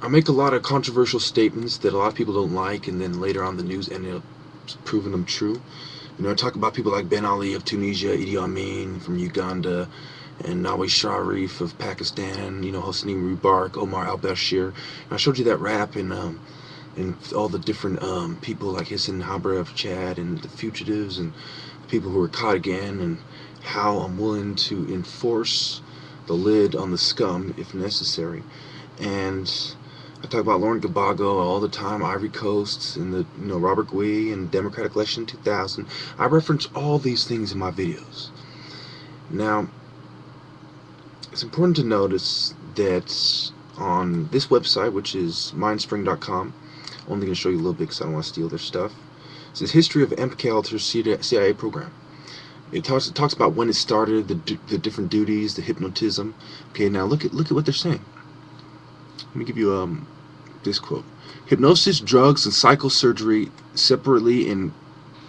I make a lot of controversial statements that a lot of people don't like, and then later on the news ended up proving them true. You know, I talk about people like Ben Ali of Tunisia, Idi Amin from Uganda, and Nawaz Sharif of Pakistan, you know, Hosni Mubarak, Omar al-Bashir. And I showed you that rap and all the different people like Hissan Habre of Chad and the fugitives and the people who were caught again, and how I'm willing to enforce the lid on the scum if necessary. And I talk about Lauren Gbagbo all the time, Ivory Coast, and the Robert Gui and Democratic election 2000. I reference all these things in my videos. Now, it's important to notice that on this website, which is mindspring.com, I'm only going to show you a little bit because I don't want to steal their stuff. It says History of MKUltra's CIA program. It talks about when it started, the different duties, the hypnotism. Okay, now look at what they're saying. Let me give you this quote. Hypnosis, drugs, and psychosurgery separately and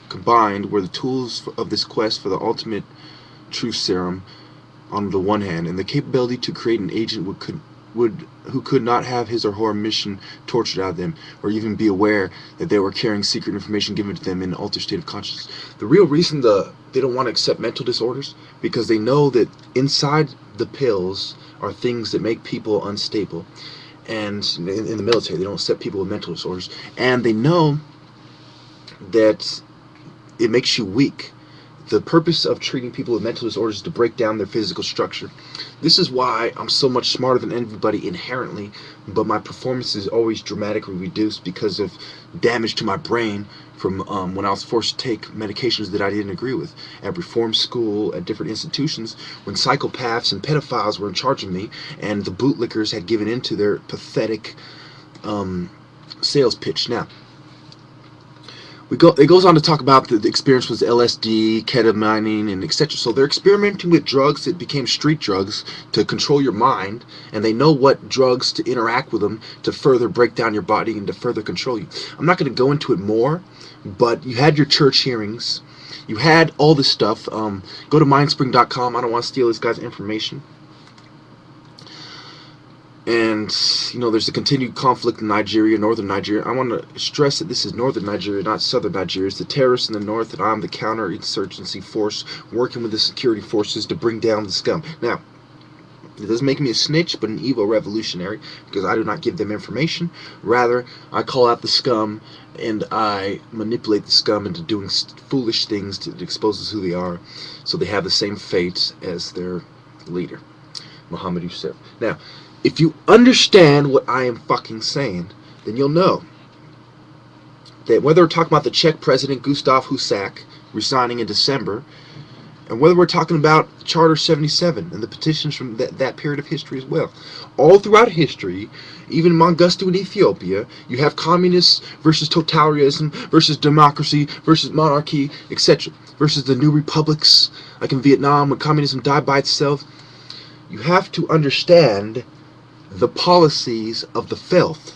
combined were the tools of this quest for the ultimate truth serum on the one hand, and the capability to create an agent who could not have his or her mission tortured out of them, or even be aware that they were carrying secret information given to them in an altered state of consciousness. The real reason they don't want to accept mental disorders, because they know that inside the pills are things that make people unstable. And in the military, they don't accept people with mental disorders, and they know that it makes you weak. The purpose of treating people with mental disorders is to break down their physical structure. This is why I'm so much smarter than everybody inherently, but my performance is always dramatically reduced because of damage to my brain from when I was forced to take medications that I didn't agree with. At reform school, at different institutions, when psychopaths and pedophiles were in charge of me, and the bootlickers had given into their pathetic sales pitch. Now, it goes on to talk about the experience with LSD, ketamine, and etc. So they're experimenting with drugs that became street drugs to control your mind, and they know what drugs to interact with them to further break down your body and to further control you. I'm not going to go into it more, but you had your church hearings. You had all this stuff. Go to mindspring.com. I don't want to steal this guy's information. And, there's a continued conflict in Nigeria, northern Nigeria. I want to stress that this is northern Nigeria, not southern Nigeria. It's the terrorists in the north, and I'm the counterinsurgency force working with the security forces to bring down the scum. Now, it doesn't make me a snitch, but an evil revolutionary, because I do not give them information. Rather, I call out the scum, and I manipulate the scum into doing foolish things to expose who they are, so they have the same fate as their leader, Muhammad Yusuf. Now, if you understand what I am fucking saying, then you'll know that whether we're talking about the Czech president Gustav Husak resigning in December, and whether we're talking about Charter 77 and the petitions from that period of history as well, all throughout history, even in Mengistu in Ethiopia, you have communists versus totalitarianism versus democracy versus monarchy, etc., versus the new republics, like in Vietnam when communism died by itself. You have to understand the policies of the filth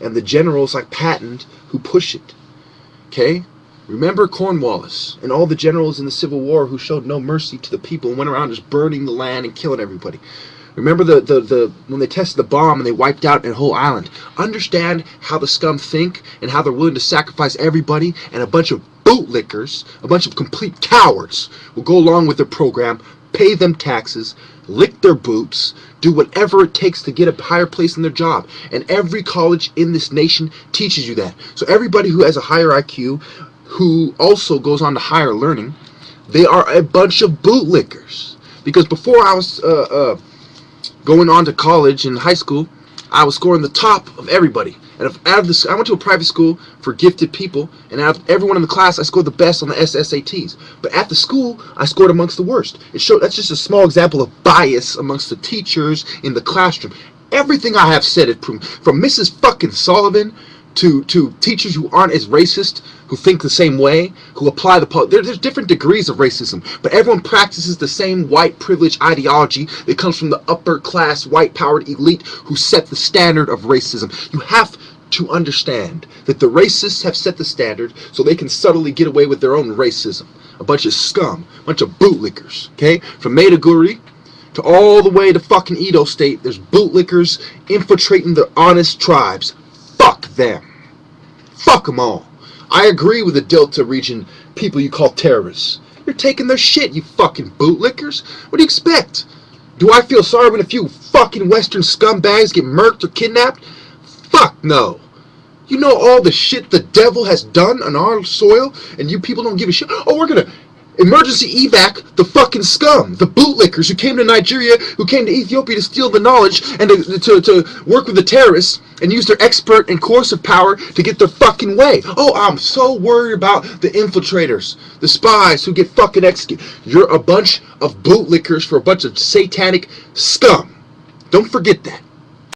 and the generals like Patton who push it. Okay? Remember Cornwallis and all the generals in the Civil War who showed no mercy to the people and went around just burning the land and killing everybody. Remember when they tested the bomb and they wiped out a whole island. Understand how the scum think and how they're willing to sacrifice everybody, and a bunch of bootlickers, a bunch of complete cowards will go along with their program, pay them taxes, lick their boots, do whatever it takes to get a higher place in their job. And every college in this nation teaches you that. So everybody who has a higher IQ, who also goes on to higher learning, they are a bunch of bootlickers. Because before I was going on to college and high school, I was scoring the top of everybody. And I went to a private school for gifted people, and out of everyone in the class, I scored the best on the SSATs. But at the school, I scored amongst the worst. That's just a small example of bias amongst the teachers in the classroom. Everything I have said, from Mrs. fucking Sullivan to teachers who aren't as racist, who think the same way, who apply there's different degrees of racism, but everyone practices the same white privilege ideology that comes from the upper class, white powered elite who set the standard of racism. You have to understand that the racists have set the standard so they can subtly get away with their own racism. A bunch of scum, a bunch of bootlickers, okay? From Maiduguri to all the way to fucking Edo State, there's bootlickers infiltrating the honest tribes. Fuck them. Fuck them all. I agree with the Delta region people you call terrorists. You're taking their shit, you fucking bootlickers. What do you expect? Do I feel sorry when a few fucking Western scumbags get murked or kidnapped? Fuck no. You know all the shit the devil has done on our soil, and you people don't give a shit? Oh, we're gonna emergency evac the fucking scum, the bootlickers who came to Nigeria, who came to Ethiopia to steal the knowledge and to work with the terrorists and use their expert and coercive power to get their fucking way. Oh, I'm so worried about the infiltrators, the spies who get fucking executed. You're a bunch of bootlickers for a bunch of satanic scum. Don't forget that.